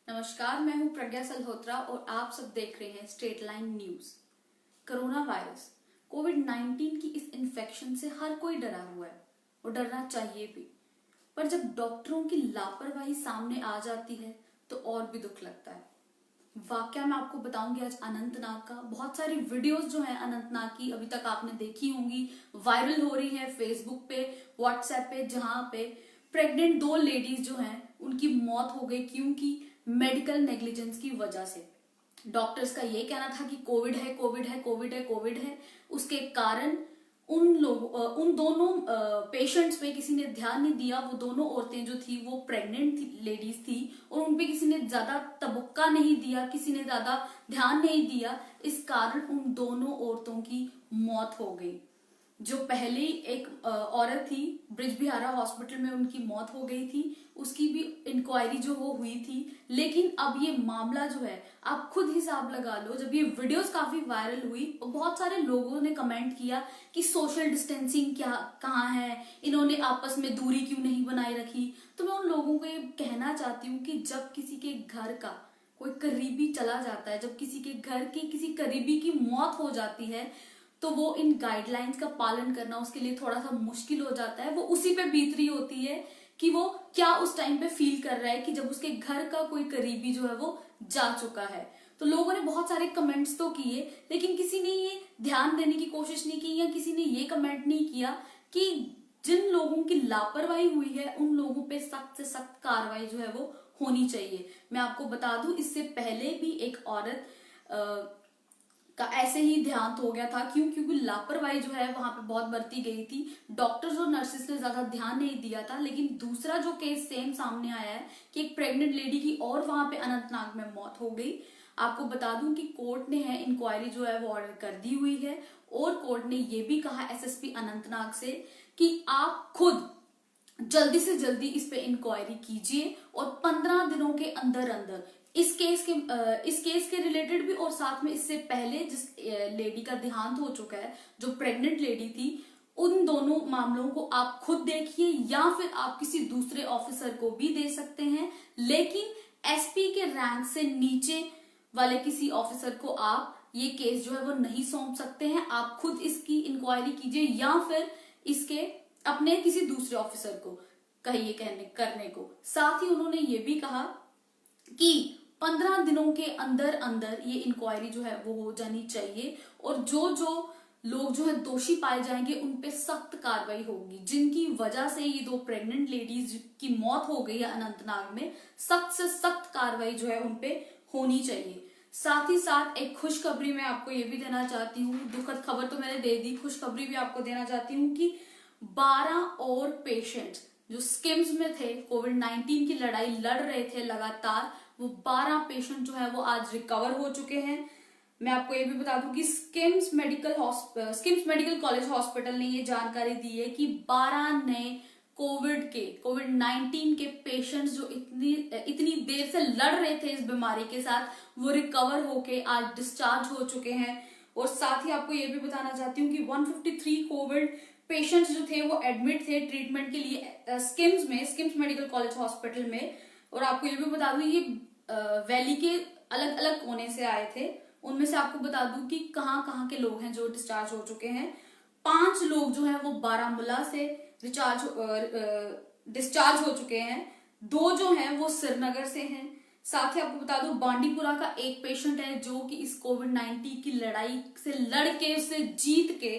नमस्कार, मैं हूं प्रज्ञा सल्होत्रा और आप सब देख रहे हैं straight line news. Coronavirus कोविड-19 की इस इन्फेक्शन से हर कोई डरा हुआ है और डरना चाहिए भी। पर जब डॉक्टरों की लापरवाही सामने आ जाती है तो और भी दुख लगता है। वाकया मैं आपको बताऊंगी आज अनंतनाग का। बहुत सारी वीडियोस जो है अनंतनाग की अभी तक आपने देखी होंगी, वायरल हो रही है फेसबुक पे, व्हाट्सएप पे, जहां पे प्रेग्नेंट 2 लेडीज जो हैं उनकी मौत हो गई क्योंकि मेडिकल नेग्लिजेंस की वजह से। डॉक्टर्स का ये कहना था कि कोविड है, कोविड है, कोविड है, कोविड है। उसके कारण उन दोनों पेशेंट्स पे किसी ने ध्यान नहीं दिया। वो दोनों औरतें जो थी वो प्रेग्नेंट थी, लेडीज थी, और उनपे किसी ने ज्यादा तबक्का नहीं दिया, किसी ने ज्यादा ध्यान नहीं दिया। इस कारण उन दोनों औरतों की मौत हो गई। जो पहले एक औरत थी, ब्रिजबिहारा हॉस्पिटल में उनकी मौत हो गई थी, उसकी भी इंक्वायरी जो वो हुई थी। लेकिन अब ये मामला जो है, आप खुद हिसाब लगा लो, जब ये वीडियोस काफी वायरल हुई और बहुत सारे लोगों ने कमेंट किया कि सोशल डिस्टेंसिंग क्या कहाँ है, इन्होंने आपस में दूरी क्यों नहीं बनाए रखी। तो मैं उन लोगों को ये कहना चाहती हूँ कि जब किसी के घर का कोई करीबी चला जाता है, जब किसी के घर की किसी करीबी की मौत हो जाती है, तो वो इन गाइडलाइंस का पालन करना उसके लिए थोड़ा सा मुश्किल हो जाता है। वो उसी पे बीत रही होती है कि वो क्या उस टाइम पे फील कर रहा है कि जब उसके घर का कोई करीबी जो है वो जा चुका है। तो लोगों ने बहुत सारे कमेंट्स तो किए, लेकिन किसी ने ये ध्यान देने की कोशिश नहीं की, या किसी ने ये कमेंट नहीं किया कि जिन लोगों की लापरवाही हुई है उन लोगों पे सख्त से सख्त कार्रवाई जो है वो होनी चाहिए। मैं आपको बता दूं, इससे पहले भी एक औरत का ऐसे ही देहांत हो गया था। क्योंकि लापरवाही जो है वहां पे बहुत बरती गई थी। डॉक्टर्स और नर्सेस ने ज्यादा ध्यान नहीं दिया था। लेकिन दूसरा जो केस सेम सामने आया है कि एक प्रेग्नेंट लेडी की और वहां पे अनंतनाग में मौत हो गई। आपको बता दूं कि कोर्ट ने है इंक्वायरी जो है वो ऑर्डर कर दी हुई है, और कोर्ट ने ये भी कहा एसएसपी अनंतनाग से कि आप खुद जल्दी से जल्दी इस पे इंक्वायरी कीजिए और 15 दिनों के अंदर अंदर इस केस के रिलेटेड भी, और साथ में इससे पहले जिस लेडी का देहांत हो चुका है, जो प्रेग्नेंट लेडी थी, उन दोनों मामलों को आप खुद देखिए, या फिर आप किसी दूसरे ऑफिसर को भी दे सकते हैं। लेकिन एसपी के रैंक से नीचे वाले किसी ऑफिसर को आप ये केस जो है वो नहीं सौंप सकते हैं। आप खुद इसकी इंक्वायरी कीजिए, या फिर इसके अपने किसी दूसरे ऑफिसर को कहिए करने को। साथ ही उन्होंने ये भी कहा कि 15 दिनों के अंदर अंदर ये इंक्वायरी जो है वो हो जानी चाहिए, और जो जो लोग जो है दोषी पाए जाएंगे उन पे सख्त कार्रवाई होगी। जिनकी वजह से ये 2 प्रेग्नेंट लेडीज की मौत हो गई है अनंतनाग में, सख्त से सख्त कार्रवाई जो है उन पे होनी चाहिए। साथ ही साथ एक खुशखबरी मैं आपको ये भी देना चाहती हूँ। दुखद खबर तो मैंने दे दी, खुशखबरी भी आपको देना चाहती हूँ कि 12 और पेशेंट्स जो स्किम्स में थे, कोविड-19 की लड़ाई लड़ रहे थे लगातार, वो 12 पेशेंट जो है वो आज रिकवर हो चुके हैं। मैं आपको ये भी बता दूं कि स्किम्स मेडिकल कॉलेज हॉस्पिटल ने ये जानकारी दी है कि 12 नए कोविड-19 के पेशेंट्स जो इतनी देर से लड़ रहे थे इस बीमारी के साथ, वो रिकवर होके आज डिस्चार्ज हो चुके हैं। और साथ ही आपको ये भी बताना चाहती हूँ कि 153 कोविड पेशेंट्स जो थे वो एडमिट थे ट्रीटमेंट के लिए स्किम्स मेडिकल कॉलेज हॉस्पिटल में। और आपको ये भी बता दूं ये वैली के अलग अलग कोने से आए थे। उनमें से आपको बता दूं कि कहाँ कहाँ के लोग हैं जो डिस्चार्ज हो चुके हैं। 5 लोग जो हैं वो बारामूला से डिस्चार्ज हो चुके हैं। 2 जो हैं वो श्रीनगर से हैं। साथ ही आपको बता दूं बांडीपुरा का एक पेशेंट है जो कि इस कोविड-19 की लड़ाई से लड़ के, उससे जीत के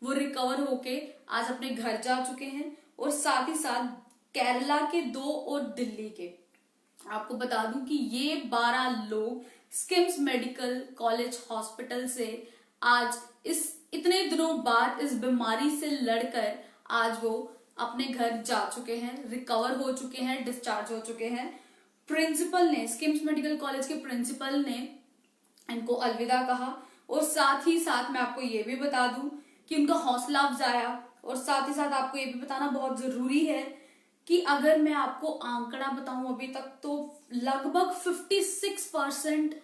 वो रिकवर होके आज अपने घर जा चुके हैं। और साथ ही साथ केरला के 2 और दिल्ली के, आपको बता दूं कि ये 12 लोग स्किम्स मेडिकल कॉलेज हॉस्पिटल से आज इस इतने दिनों बाद इस बीमारी से लड़कर आज वो अपने घर जा चुके हैं, रिकवर हो चुके हैं, डिस्चार्ज हो चुके हैं। प्रिंसिपल ने, स्किम्स मेडिकल कॉलेज के प्रिंसिपल ने इनको अलविदा कहा। और साथ ही साथ मैं आपको ये भी बता दूं कि उनका हौसला अफजाया। और साथ ही साथ आपको ये भी बताना बहुत जरूरी है कि अगर मैं आपको आंकड़ा बताऊं, अभी तक तो लगभग 56%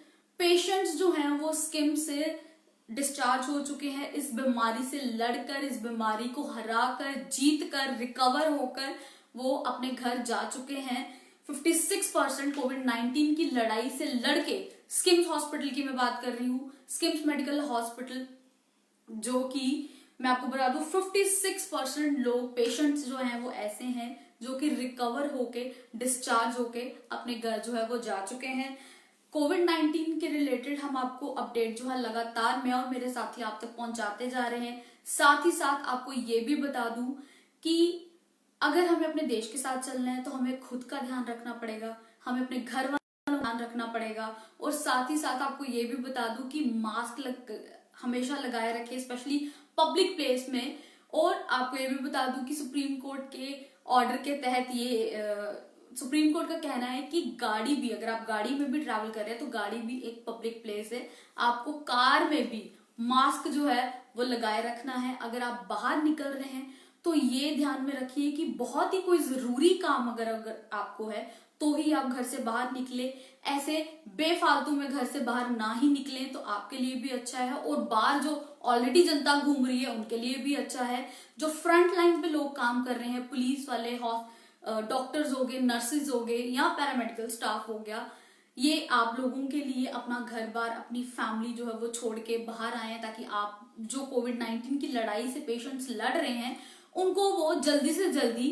पेशेंट्स जो हैं वो स्किम से डिस्चार्ज हो चुके हैं। इस बीमारी से लड़कर, इस बीमारी को हराकर, जीत कर, रिकवर होकर वो अपने घर जा चुके हैं। 56% कोविड-19 की लड़ाई से लड़के स्किम्स हॉस्पिटल की मैं बात कर रही हूँ, स्किम्स मेडिकल हॉस्पिटल, जो कि मैं आपको बता दूं 56% लोग पेशेंट्स जो हैं वो ऐसे हैं जो कि रिकवर होके डिस्चार्ज होके अपने घर जो है वो जा चुके हैं। कोविड-19 के रिलेटेड हम आपको अपडेट जो है लगातार मैं और मेरे साथी आप तक पहुंचाते जा रहे हैं। साथ ही साथ आपको ये भी बता दूं कि अगर हमें अपने देश के साथ चलना है तो हमें खुद का ध्यान रखना पड़ेगा, हमें अपने घर वालों का ध्यान रखना पड़ेगा, और साथ ही साथ आपको ये भी बता दूं कि मास्क हमेशा लगाए रखें, स्पेशली पब्लिक प्लेस में। और आपको ये भी बता दूं कि सुप्रीम कोर्ट के ऑर्डर के तहत सुप्रीम कोर्ट का कहना है कि गाड़ी भी, अगर आप गाड़ी में भी ट्रैवल कर रहे हैं तो गाड़ी भी एक पब्लिक प्लेस है, आपको कार में भी मास्क जो है वो लगाए रखना है। अगर आप बाहर निकल रहे हैं तो ये ध्यान में रखिए कि बहुत ही कोई जरूरी काम अगर आपको है तो ही आप घर से बाहर निकले, ऐसे बेफालतू में घर से बाहर ना ही निकलें तो आपके लिए भी अच्छा है, और बाहर जो ऑलरेडी जनता घूम रही है उनके लिए भी अच्छा है। जो फ्रंट लाइन पे लोग काम कर रहे हैं, पुलिस वाले, डॉक्टर्स हो गए, नर्सेज हो गए या पैरामेडिकल स्टाफ हो गया, ये आप लोगों के लिए अपना घर बार, अपनी फैमिली जो है वो छोड़ के बाहर आए, ताकि आप जो कोविड-19 की लड़ाई से पेशेंट्स लड़ रहे हैं उनको वो जल्दी से जल्दी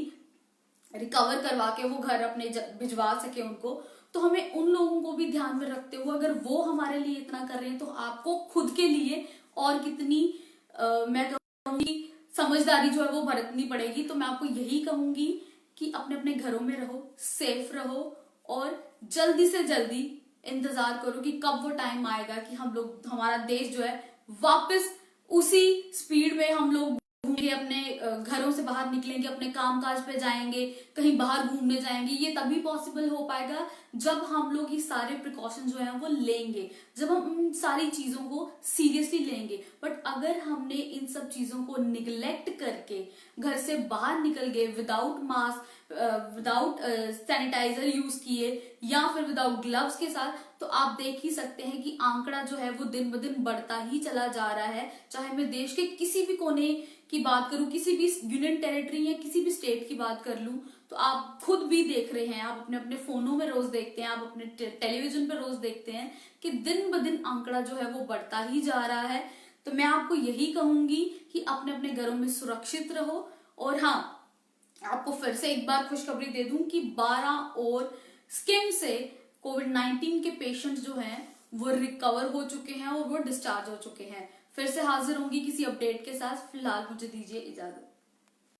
रिकवर करवा के वो घर अपने भिजवा सके उनको। तो हमें उन लोगों को भी ध्यान में रखते हुए, अगर वो हमारे लिए इतना कर रहे हैं तो आपको खुद के लिए और कितनी मैं कहूंगी समझदारी जो है वो बरतनी पड़ेगी। तो मैं आपको यही कहूंगी कि अपने अपने घरों में रहो, सेफ रहो, और जल्दी से जल्दी इंतजार करो कि कब वो टाइम आएगा कि हम लोग, हमारा देश जो है वापस उसी स्पीड में हम लोग घूमेंगे, अपने घरों से बाहर निकलेंगे, अपने कामकाज पे जाएंगे, कहीं बाहर घूमने जाएंगे। ये तभी पॉसिबल हो पाएगा जब हम लोग ये सारे प्रिकॉशन जो है वो लेंगे, जब हम इन सारी चीजों को सीरियसली लेंगे। बट अगर हमने इन सब चीजों को निग्लेक्ट करके घर से बाहर निकल गए without mask, without sanitiser use किए, या फिर विदाउट ग्लव्स के साथ, तो आप देख ही सकते हैं कि आंकड़ा जो है वो दिन ब दिन बढ़ता ही चला जा रहा है। चाहे मैं देश के किसी भी कोने की बात करूं, किसी भी यूनियन टेरिटरी या किसी भी स्टेट की बात कर लूं, तो आप खुद भी देख रहे हैं, आप अपने अपने फोनों में रोज देखते हैं, आप अपने टेलीविजन पर रोज देखते हैं कि दिन ब दिन आंकड़ा जो है वो बढ़ता ही जा रहा है। तो मैं आपको यही कहूंगी कि अपने अपने घरों में सुरक्षित रहो। और हाँ, आपको फिर से एक बार खुशखबरी दे दूं कि 12 और स्किम से कोविड-19 के पेशेंट जो हैं वो रिकवर हो चुके हैं और वो डिस्चार्ज हो चुके हैं। फिर से हाजिर होंगी किसी अपडेट के साथ, फिलहाल मुझे दीजिए इजाजत।